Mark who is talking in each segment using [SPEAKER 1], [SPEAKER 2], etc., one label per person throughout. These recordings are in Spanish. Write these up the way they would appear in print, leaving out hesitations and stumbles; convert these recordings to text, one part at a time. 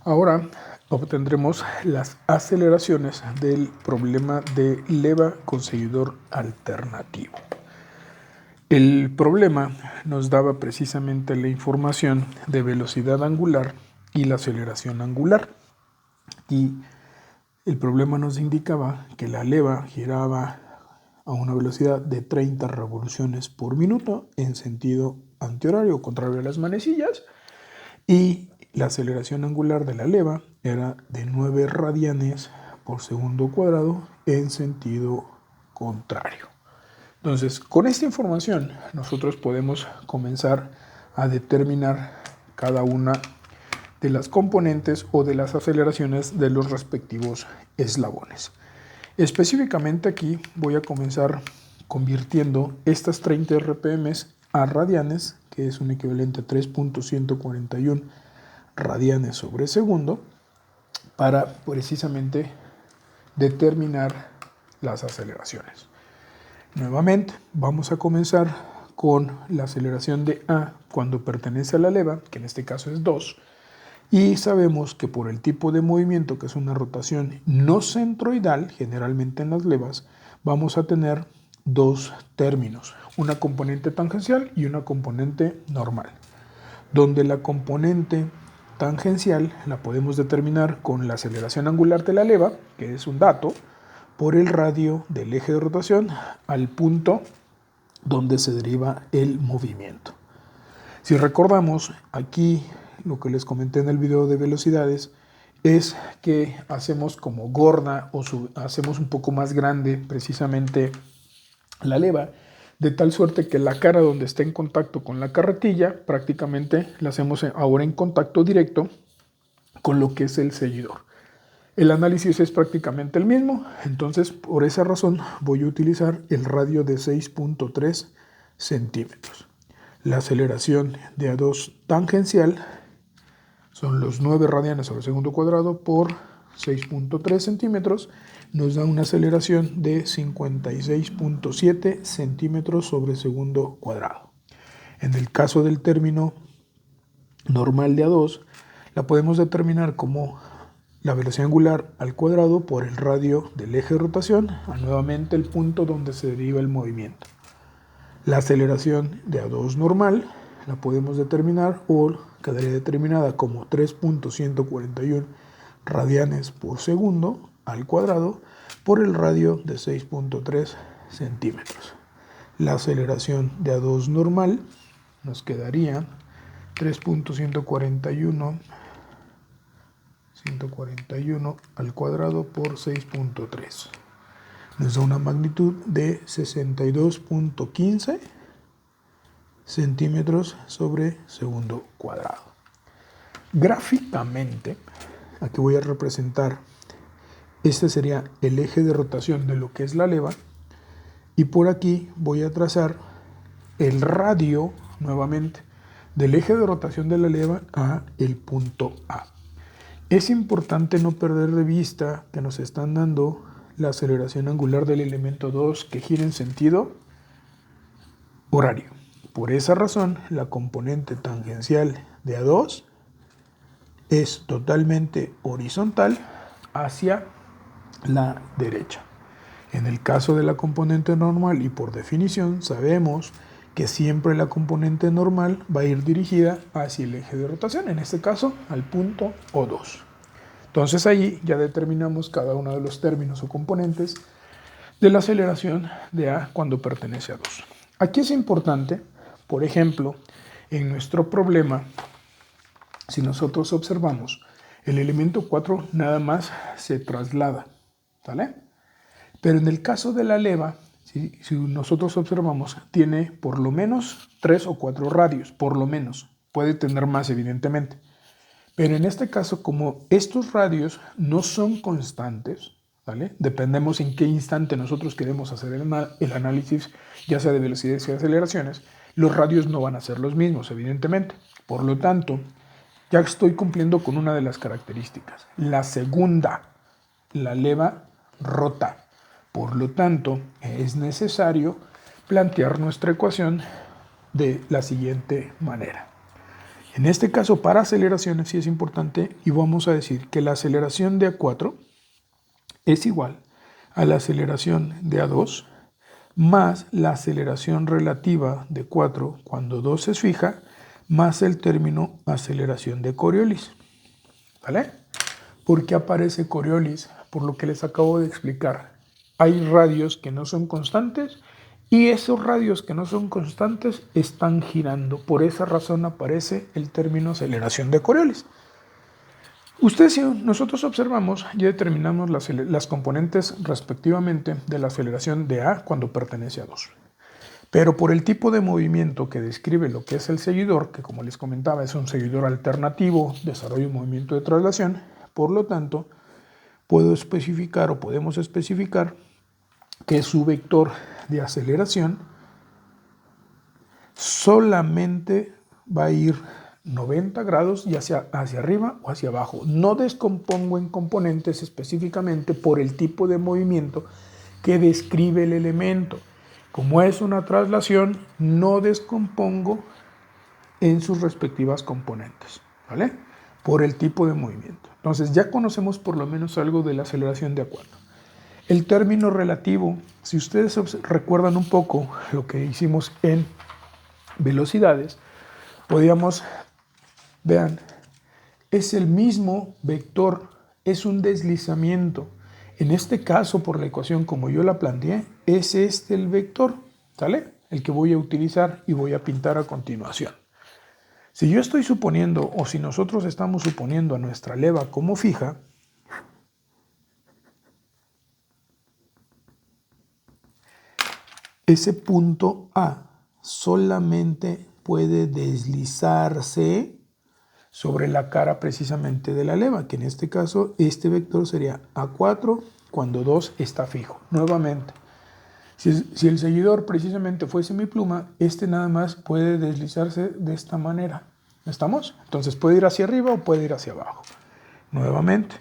[SPEAKER 1] Ahora obtendremos las aceleraciones del problema de leva con seguidor alternativo. El problema nos daba precisamente la información de velocidad angular y la aceleración angular. Y el problema nos indicaba que la leva giraba a una velocidad de 30 revoluciones por minuto en sentido antihorario, contrario a las manecillas, y la aceleración angular de la leva era de 9 radianes por segundo cuadrado en sentido contrario. Entonces, con esta información nosotros podemos comenzar a determinar cada una de las componentes o de las aceleraciones de los respectivos eslabones. Específicamente aquí voy a comenzar convirtiendo estas 30 RPM a radianes, que es un equivalente a 3.141 radianes sobre segundo, para precisamente determinar las aceleraciones. Nuevamente vamos a comenzar con la aceleración de A cuando pertenece a la leva, que en este caso es 2, y sabemos que por el tipo de movimiento, que es una rotación no centroidal, generalmente en las levas, vamos a tener dos términos, una componente tangencial y una componente normal, donde la componente tangencial la podemos determinar con la aceleración angular de la leva, que es un dato, por el radio del eje de rotación al punto donde se deriva el movimiento. Si recordamos, aquí lo que les comenté en el video de velocidades es que hacemos como gorda o hacemos un poco más grande precisamente la leva, de tal suerte que la cara donde está en contacto con la carretilla prácticamente la hacemos ahora en contacto directo con lo que es el seguidor. El análisis es prácticamente el mismo, entonces por esa razón voy a utilizar el radio de 6.3 centímetros. La aceleración de A2 tangencial son los 9 radianes sobre segundo cuadrado por 6.3 centímetros, nos da una aceleración de 56.7 centímetros sobre segundo cuadrado. En el caso del término normal de A2, la podemos determinar como la velocidad angular al cuadrado por el radio del eje de rotación a nuevamente el punto donde se deriva el movimiento. La aceleración de A2 normal la podemos determinar o quedaría determinada como 3.141 radianes por segundo al cuadrado por el radio de 6.3 centímetros. La aceleración de A2 normal nos quedaría 3.141 al cuadrado por 6.3. Nos da una magnitud de 62.15 centímetros sobre segundo cuadrado. Gráficamente, aquí voy a representar, este sería el eje de rotación de lo que es la leva, y por aquí voy a trazar el radio nuevamente del eje de rotación de la leva a el punto A. Es importante no perder de vista que nos están dando la aceleración angular del elemento 2 que gira en sentido horario. Por esa razón, la componente tangencial de A2 es totalmente horizontal hacia la derecha. En el caso de la componente normal, y por definición sabemos que siempre la componente normal va a ir dirigida hacia el eje de rotación, en este caso al punto O2. Entonces ahí ya determinamos cada uno de los términos o componentes de la aceleración de A cuando pertenece a 2. Aquí es importante, por ejemplo, en nuestro problema, si nosotros observamos, el elemento 4 nada más se traslada, ¿sale? Pero en el caso de la leva, si nosotros observamos, tiene por lo menos 3 o 4 radios, por lo menos. Puede tener más, evidentemente. Pero en este caso, como estos radios no son constantes, ¿vale? Dependemos en qué instante nosotros queremos hacer el análisis, ya sea de velocidades y aceleraciones, los radios no van a ser los mismos, evidentemente. Por lo tanto, ya estoy cumpliendo con una de las características. La segunda, la leva rota. Por lo tanto, es necesario plantear nuestra ecuación de la siguiente manera. En este caso, para aceleraciones sí es importante y vamos a decir que la aceleración de A4 es igual a la aceleración de A2 más la aceleración relativa de 4 cuando 2 es fija, más el término aceleración de Coriolis. ¿Vale? ¿Por qué aparece Coriolis? Por lo que les acabo de explicar. Hay radios que no son constantes y esos radios que no son constantes están girando. Por esa razón aparece el término aceleración de Coriolis. Ustedes, si nosotros observamos, ya determinamos las componentes respectivamente de la aceleración de A cuando pertenece a 2. Pero por el tipo de movimiento que describe lo que es el seguidor, que como les comentaba es un seguidor alternativo, desarrollo y movimiento de traslación, por lo tanto, puedo especificar o podemos especificar que su vector de aceleración solamente va a ir 90 grados y hacia arriba o hacia abajo. No descompongo en componentes específicamente por el tipo de movimiento que describe el elemento. Como es una traslación, no descompongo en sus respectivas componentes, ¿vale? Por el tipo de movimiento. Entonces ya conocemos por lo menos algo de la aceleración de A4. El término relativo, si ustedes recuerdan un poco lo que hicimos en velocidades, podíamos, vean, es el mismo vector, es un deslizamiento. En este caso, por la ecuación como yo la planteé, es este el vector, ¿sale? El que voy a utilizar y voy a pintar a continuación. Si yo estoy suponiendo, o si nosotros estamos suponiendo a nuestra leva como fija, ese punto A solamente puede deslizarse sobre la cara precisamente de la leva, que en este caso este vector sería A4 cuando 2 está fijo. Nuevamente, si el seguidor precisamente fuese mi pluma, este nada más puede deslizarse de esta manera. ¿Estamos? Entonces puede ir hacia arriba o puede ir hacia abajo. Nuevamente,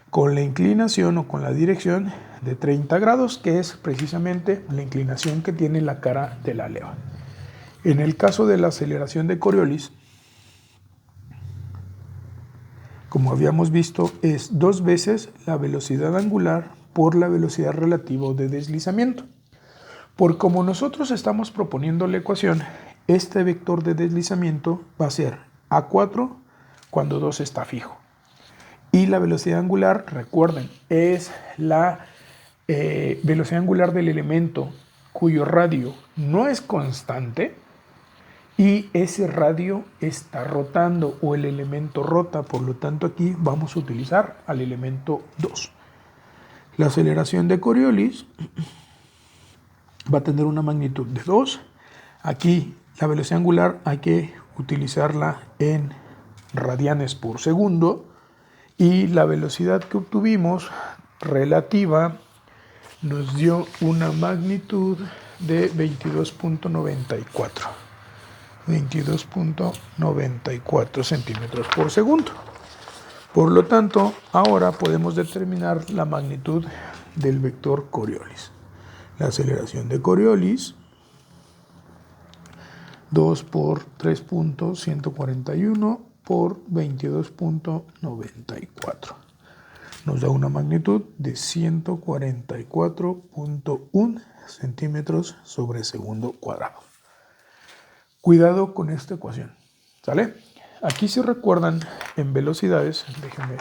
[SPEAKER 1] con la inclinación o con la dirección de 30 grados, que es precisamente la inclinación que tiene la cara de la leva. En el caso de la aceleración de Coriolis, como habíamos visto, es 2 veces la velocidad angular por la velocidad relativa de deslizamiento. Por como nosotros estamos proponiendo la ecuación, este vector de deslizamiento va a ser A4 cuando 2 está fijo. Y la velocidad angular, recuerden, es la velocidad angular del elemento cuyo radio no es constante y ese radio está rotando o el elemento rota. Por lo tanto, aquí vamos a utilizar al elemento 2. La aceleración de Coriolis va a tener una magnitud de 2. Aquí la velocidad angular hay que utilizarla en radianes por segundo y la velocidad que obtuvimos relativa nos dio una magnitud de 22.94 centímetros por segundo. Por lo tanto, ahora podemos determinar la magnitud del vector Coriolis. La aceleración de Coriolis, 2 por 3.141 por 22.94. Nos da una magnitud de 144.1 centímetros sobre segundo cuadrado. Cuidado con esta ecuación, ¿sale? Aquí si recuerdan en velocidades, déjenme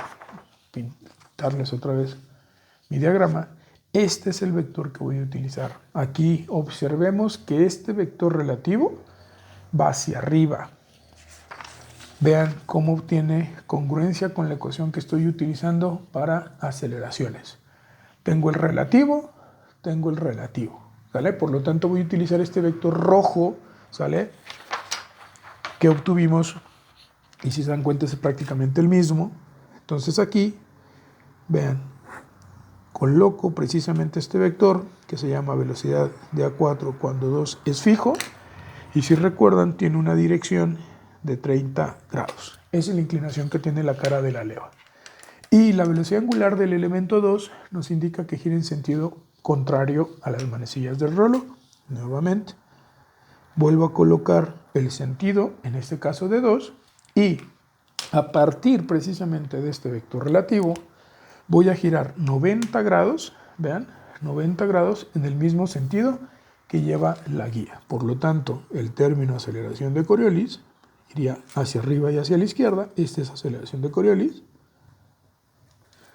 [SPEAKER 1] pintarles otra vez mi diagrama. Este es el vector que voy a utilizar. Aquí observemos que este vector relativo va hacia arriba. Vean cómo tiene congruencia con la ecuación que estoy utilizando para aceleraciones. Tengo el relativo, ¿sale? Por lo tanto voy a utilizar este vector rojo, ¿sale? Que obtuvimos, y si se dan cuenta es prácticamente el mismo. Entonces aquí, vean, coloco precisamente este vector que se llama velocidad de A4 cuando 2 es fijo, y si recuerdan tiene una dirección de 30 grados. Esa es la inclinación que tiene la cara de la leva. Y la velocidad angular del elemento 2 nos indica que gira en sentido contrario a las manecillas del reloj. Nuevamente, vuelvo a colocar el sentido, en este caso de 2, Y a partir precisamente de este vector relativo, voy a girar 90 grados, vean, 90 grados en el mismo sentido que lleva la guía. Por lo tanto, el término aceleración de Coriolis iría hacia arriba y hacia la izquierda. Esta es aceleración de Coriolis.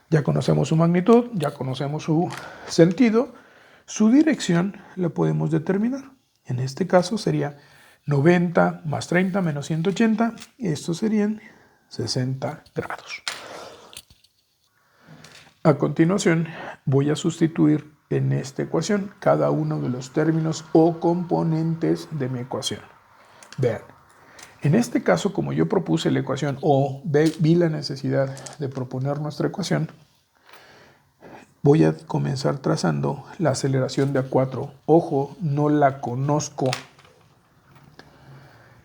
[SPEAKER 1] Ya conocemos su magnitud, ya conocemos su sentido. Su dirección la podemos determinar. En este caso sería 90 más 30 menos 180. Estos serían 60 grados. A continuación, voy a sustituir en esta ecuación cada uno de los términos o componentes de mi ecuación. Vean, en este caso, como yo propuse la ecuación o vi la necesidad de proponer nuestra ecuación, voy a comenzar trazando la aceleración de A4. Ojo, no la conozco.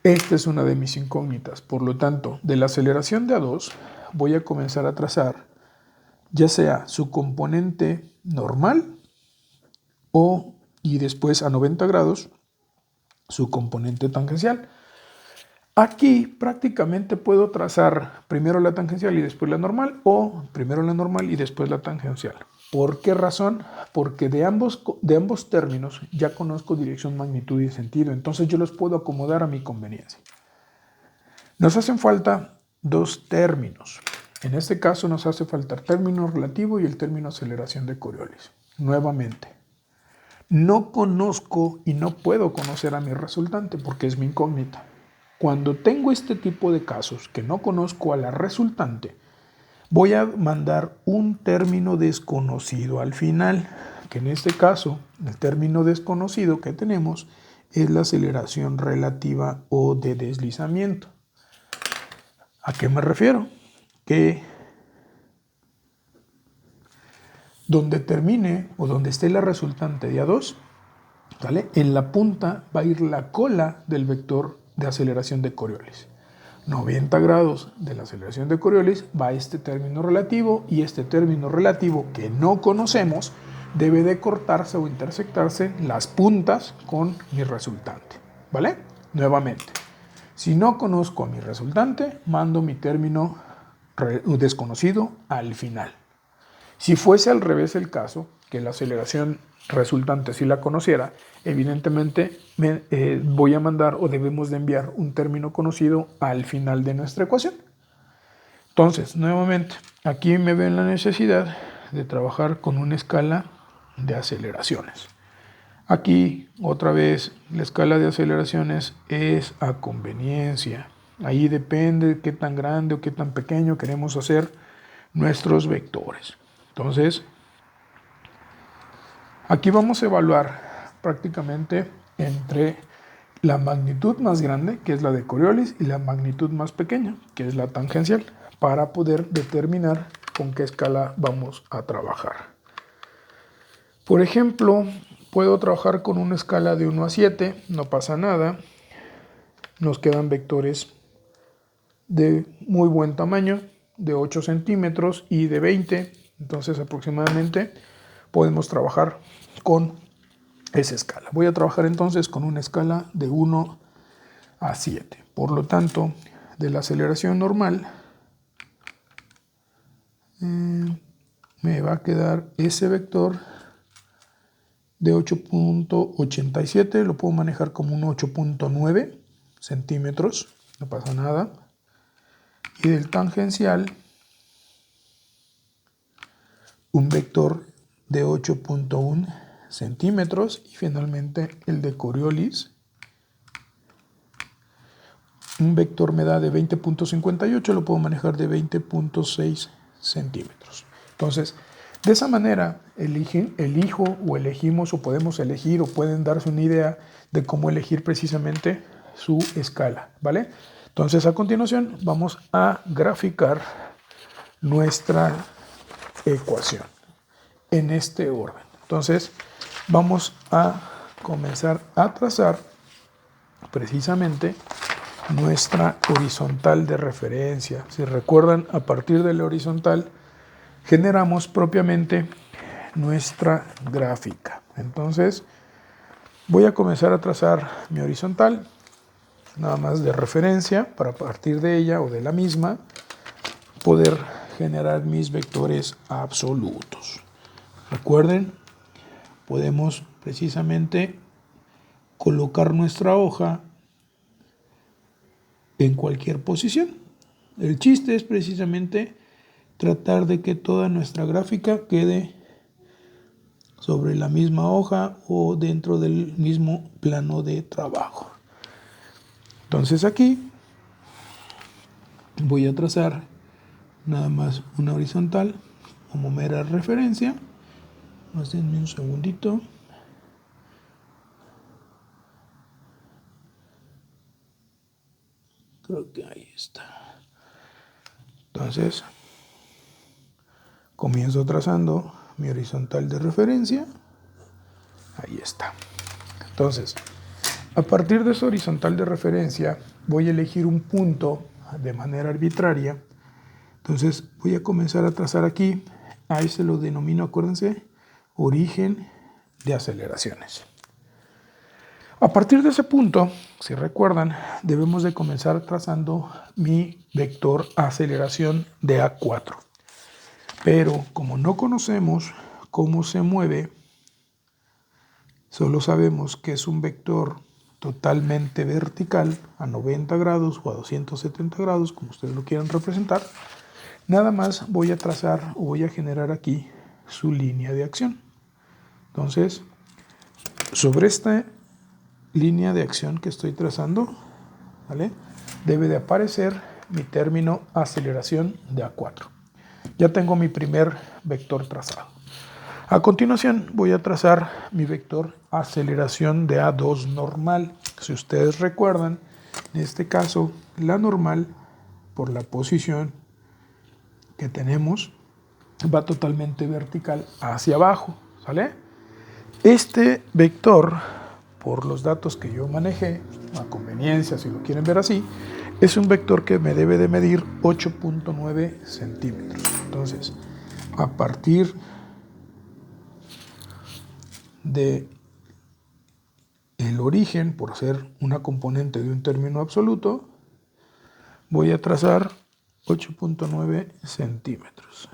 [SPEAKER 1] Esta es una de mis incógnitas. Por lo tanto, de la aceleración de A2 voy a comenzar a trazar ya sea su componente normal y después a 90 grados su componente tangencial. Aquí prácticamente puedo trazar primero la tangencial y después la normal, o primero la normal y después la tangencial. ¿Por qué razón? Porque de ambos términos ya conozco dirección, magnitud y sentido, entonces yo los puedo acomodar a mi conveniencia. Nos hacen falta dos términos. En este caso nos hace falta el término relativo y el término aceleración de Coriolis. Nuevamente, no conozco y no puedo conocer a mi resultante porque es mi incógnita. Cuando tengo este tipo de casos que no conozco a la resultante, voy a mandar un término desconocido al final, que en este caso, el término desconocido que tenemos es la aceleración relativa o de deslizamiento. ¿A qué me refiero? Que donde termine o donde esté la resultante de A2, ¿vale? En la punta va a ir la cola del vector de aceleración de Coriolis. 90 grados de la aceleración de Coriolis va a este término relativo, y este término relativo que no conocemos debe de cortarse o intersectarse las puntas con mi resultante, ¿vale? Nuevamente, si no conozco a mi resultante, mando mi término desconocido al final. Si fuese al revés el caso, que la aceleración resultante si la conociera, evidentemente voy a mandar o debemos de enviar un término conocido al final de nuestra ecuación. Entonces, nuevamente, aquí me veo en la necesidad de trabajar con una escala de aceleraciones. Aquí, otra vez, la escala de aceleraciones es a conveniencia. Ahí depende de qué tan grande o qué tan pequeño queremos hacer nuestros vectores. Entonces, aquí vamos a evaluar prácticamente entre la magnitud más grande, que es la de Coriolis, y la magnitud más pequeña, que es la tangencial, para poder determinar con qué escala vamos a trabajar. Por ejemplo, puedo trabajar con una escala de 1 a 7, no pasa nada. Nos quedan vectores de muy buen tamaño, de 8 centímetros y de 20. Entonces aproximadamente podemos trabajar con esa escala. Voy a trabajar entonces con una escala de 1 a 7. Por lo tanto, de la aceleración normal me va a quedar ese vector de 8.87. Lo puedo manejar como un 8.9 centímetros, no pasa nada. Y del tangencial, un vector de 8.1 centímetros. Y finalmente el de Coriolis, un vector me da de 20.58, lo puedo manejar de 20.6 centímetros. Entonces, de esa manera elijo o elegimos o podemos elegir o pueden darse una idea de cómo elegir precisamente su escala, ¿vale? Entonces, a continuación vamos a graficar nuestra ecuación en este orden. Entonces, vamos a comenzar a trazar precisamente nuestra horizontal de referencia. Si recuerdan, a partir de la horizontal generamos propiamente nuestra gráfica. Entonces, voy a comenzar a trazar mi horizontal. nada más de referencia para partir de ella o de la misma poder generar mis vectores absolutos. Recuerden, podemos precisamente colocar nuestra hoja en cualquier posición. El chiste es precisamente tratar de que toda nuestra gráfica quede sobre la misma hoja o dentro del mismo plano de trabajo. Entonces aquí voy a trazar nada más una horizontal como mera referencia. Denme un segundito. Creo que ahí está. Entonces, comienzo trazando mi horizontal de referencia. Ahí está. Entonces, a partir de esa horizontal de referencia, voy a elegir un punto de manera arbitraria. Entonces, voy a comenzar a trazar aquí. Ahí se lo denomino, acuérdense, origen de aceleraciones. A partir de ese punto, si recuerdan, debemos de comenzar trazando mi vector aceleración de A4. Pero como no conocemos cómo se mueve, solo sabemos que es un vector totalmente vertical a 90 grados o a 270 grados, como ustedes lo quieran representar, nada más voy a trazar o voy a generar aquí su línea de acción. Entonces, sobre esta línea de acción que estoy trazando, ¿vale?, debe de aparecer mi término aceleración de A4. Ya tengo mi primer vector trazado. A continuación voy a trazar mi vector aceleración de A2 normal. Si ustedes recuerdan, en este caso la normal, por la posición que tenemos, va totalmente vertical hacia abajo, ¿sale? Este vector, por los datos que yo manejé, a conveniencia si lo quieren ver así, es un vector que me debe de medir 8.9 centímetros. Entonces, a partir de el origen, por ser una componente de un término absoluto, voy a trazar 8.9 centímetros.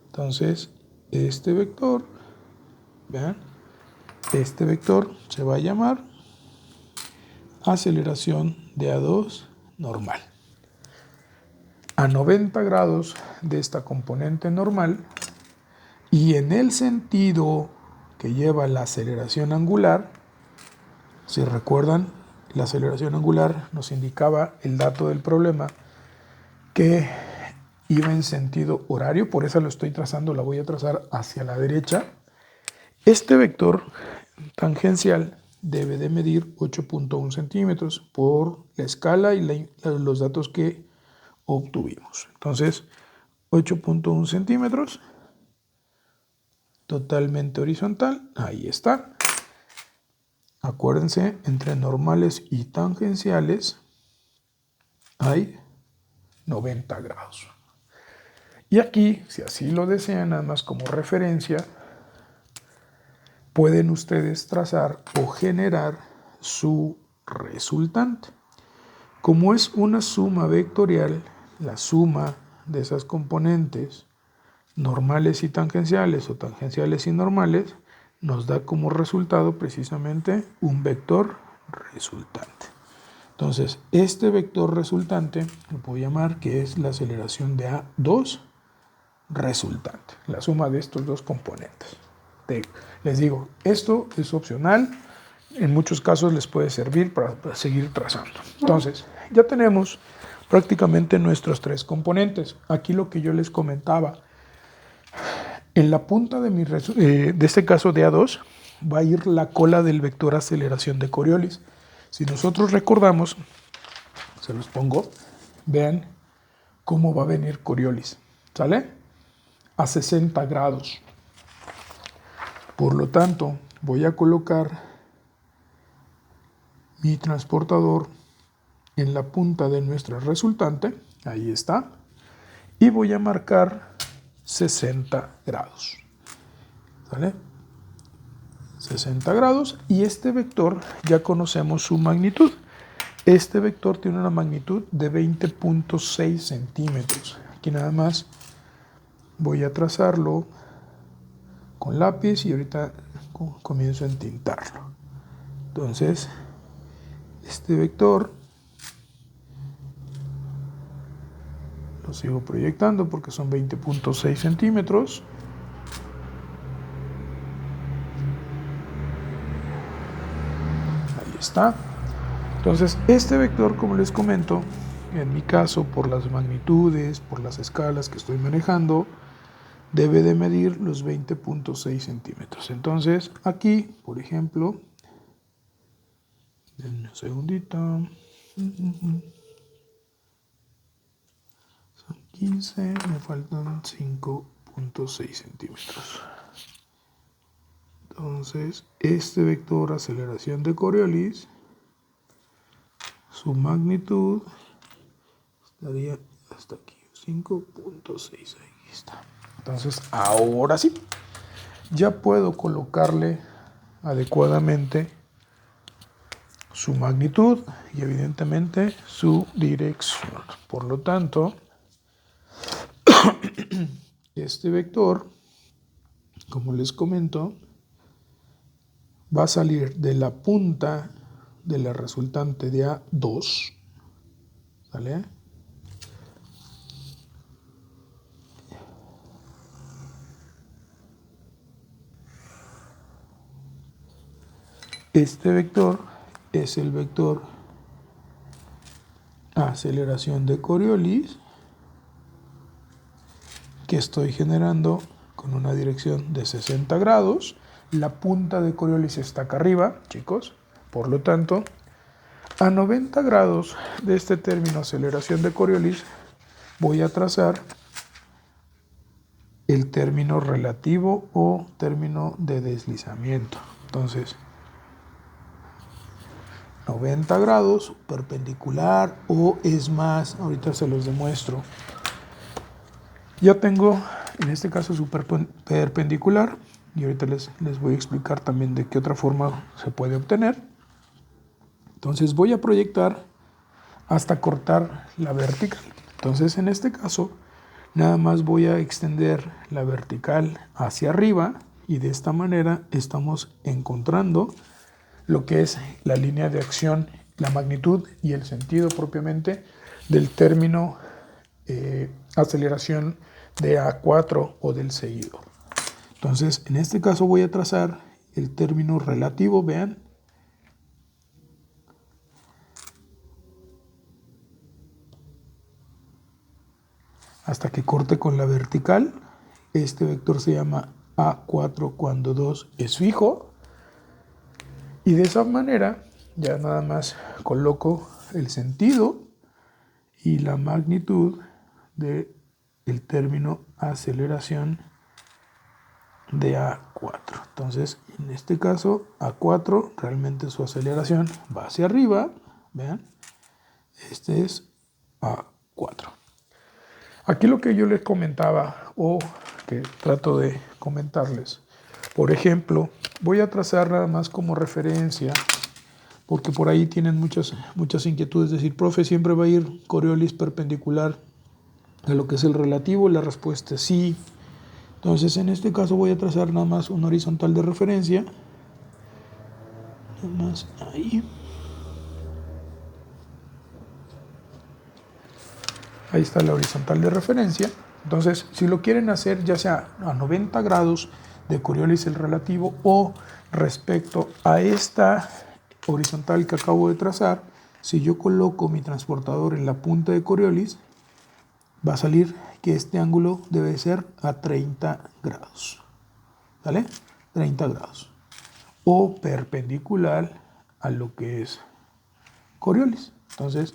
[SPEAKER 1] Entonces, este vector, vean, este vector se va a llamar aceleración de A2 normal. A 90 grados de esta componente normal y en el sentido que lleva la aceleración angular, si recuerdan, la aceleración angular nos indicaba el dato del problema que iba en sentido horario, por eso lo estoy trazando, la voy a trazar hacia la derecha. Este vector tangencial debe de medir 8.1 centímetros por la escala y los datos que obtuvimos. Entonces, 8.1 centímetros, totalmente horizontal, ahí está. Acuérdense, entre normales y tangenciales hay 90 grados. Y aquí, si así lo desean, nada más como referencia, pueden ustedes trazar o generar su resultante. Como es una suma vectorial, la suma de esas componentes normales y tangenciales o tangenciales y normales nos da como resultado precisamente un vector resultante. Entonces, este vector resultante lo puedo llamar que es la aceleración de A2 resultante, la suma de estos dos componentes. Les digo, esto es opcional, en muchos casos les puede servir para seguir trazando. Entonces, ya tenemos prácticamente nuestros tres componentes. Aquí lo que yo les comentaba, en la punta de este caso de A2 va a ir la cola del vector aceleración de Coriolis. Si nosotros recordamos, se los pongo, vean cómo va a venir Coriolis, ¿sale? A 60 grados. Por lo tanto, voy a colocar mi transportador en la punta de nuestra resultante, ahí está, y voy a marcar 60 grados, ¿sale? 60 grados, y este vector ya conocemos su magnitud. Este vector tiene una magnitud de 20.6 centímetros. Aquí nada más voy a trazarlo con lápiz y ahorita comienzo a entintarlo. Entonces, este vector lo sigo proyectando porque son 20.6 centímetros. Ahí está. Entonces, este vector, como les comento, en mi caso, por las magnitudes, por las escalas que estoy manejando, debe de medir los 20.6 centímetros. Entonces, aquí, por ejemplo, denme un segundito. Son 15, me faltan 5.6 centímetros. Entonces, este vector aceleración de Coriolis, su magnitud estaría hasta aquí, 5.6, ahí está. Entonces, ahora sí, ya puedo colocarle adecuadamente su magnitud y evidentemente su dirección. Por lo tanto, este vector, como les comento, va a salir de la punta de la resultante de A2, ¿vale? Este vector es el vector aceleración de Coriolis que estoy generando con una dirección de 60 grados. La punta de Coriolis está acá arriba, chicos. Por lo tanto, a 90 grados de este término aceleración de Coriolis voy a trazar el término relativo o término de deslizamiento. Entonces, 90 grados perpendicular, o es más, ahorita se los demuestro. Ya tengo en este caso su perpendicular y ahorita les voy a explicar también de qué otra forma se puede obtener. Entonces voy a proyectar hasta cortar la vertical. Entonces en este caso nada más voy a extender la vertical hacia arriba y de esta manera estamos encontrando lo que es la línea de acción, la magnitud y el sentido propiamente del término aceleración de A4 o del seguidor. Entonces, en este caso voy a trazar el término relativo, vean. Hasta que corte con la vertical. Este vector se llama A4 cuando 2 es fijo. Y de esa manera ya nada más coloco el sentido y la magnitud del término aceleración de A4. Entonces, en este caso, A4, realmente su aceleración va hacia arriba. Vean, este es A4. Aquí lo que yo les comentaba, o que trato de comentarles, por ejemplo, voy a trazar nada más como referencia, porque por ahí tienen muchas inquietudes, es decir, profe, siempre va a ir Coriolis perpendicular a lo que es el relativo. La respuesta es sí. Entonces en este caso voy a trazar nada más un horizontal de referencia, nada más ahí. Ahí está la horizontal de referencia. Entonces, si lo quieren hacer ya sea a 90 grados de Coriolis el relativo o respecto a esta horizontal que acabo de trazar, si yo coloco mi transportador en la punta de Coriolis, va a salir que este ángulo debe ser a 30 grados. ¿Vale? 30 grados. O perpendicular a lo que es Coriolis. Entonces,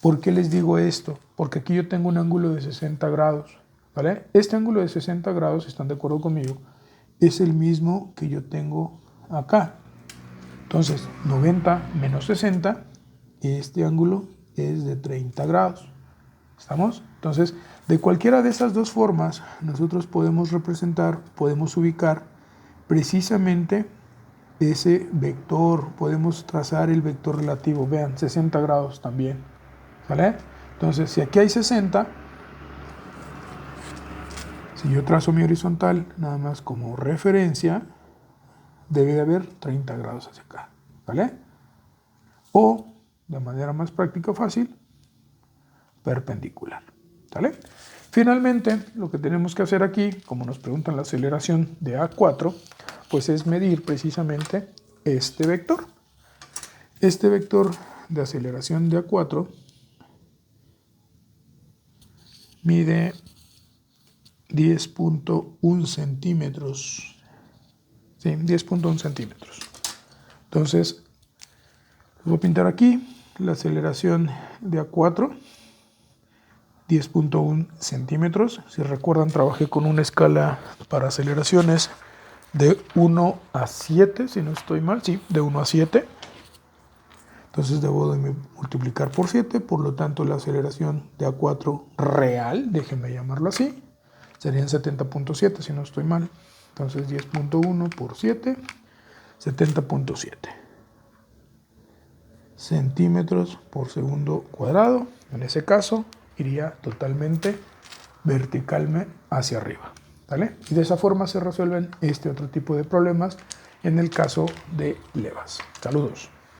[SPEAKER 1] ¿por qué les digo esto? Porque aquí yo tengo un ángulo de 60 grados, ¿vale? Este ángulo de 60 grados, ¿están de acuerdo conmigo? Es el mismo que yo tengo acá. Entonces, 90 menos 60, este ángulo es de 30 grados. ¿Estamos? Entonces, de cualquiera de esas dos formas, nosotros podemos representar, podemos ubicar precisamente ese vector, podemos trazar el vector relativo, vean, 60 grados también, ¿vale? Entonces, si aquí hay 60, si yo trazo mi horizontal, nada más como referencia, debe de haber 30 grados hacia acá, ¿vale? O, de manera más práctica o fácil, perpendicular, ¿vale? Finalmente, lo que tenemos que hacer aquí, como nos preguntan la aceleración de A4, pues es medir precisamente este vector. Este vector de aceleración de A4 mide 10.1 centímetros. Sí, 10.1 centímetros. Entonces, voy a pintar aquí la aceleración de A4, 10.1 centímetros. Si recuerdan, trabajé con una escala para aceleraciones de 1 a 7, si no estoy mal, sí, de 1 a 7. Entonces debo de multiplicar por 7, por lo tanto la aceleración de A4 real, déjenme llamarlo así, serían 70.7 si no estoy mal. Entonces 10.1 por 7, 70.7 centímetros por segundo cuadrado. En ese caso iría totalmente verticalmente hacia arriba, ¿vale? Y de esa forma se resuelven este otro tipo de problemas en el caso de levas. Saludos.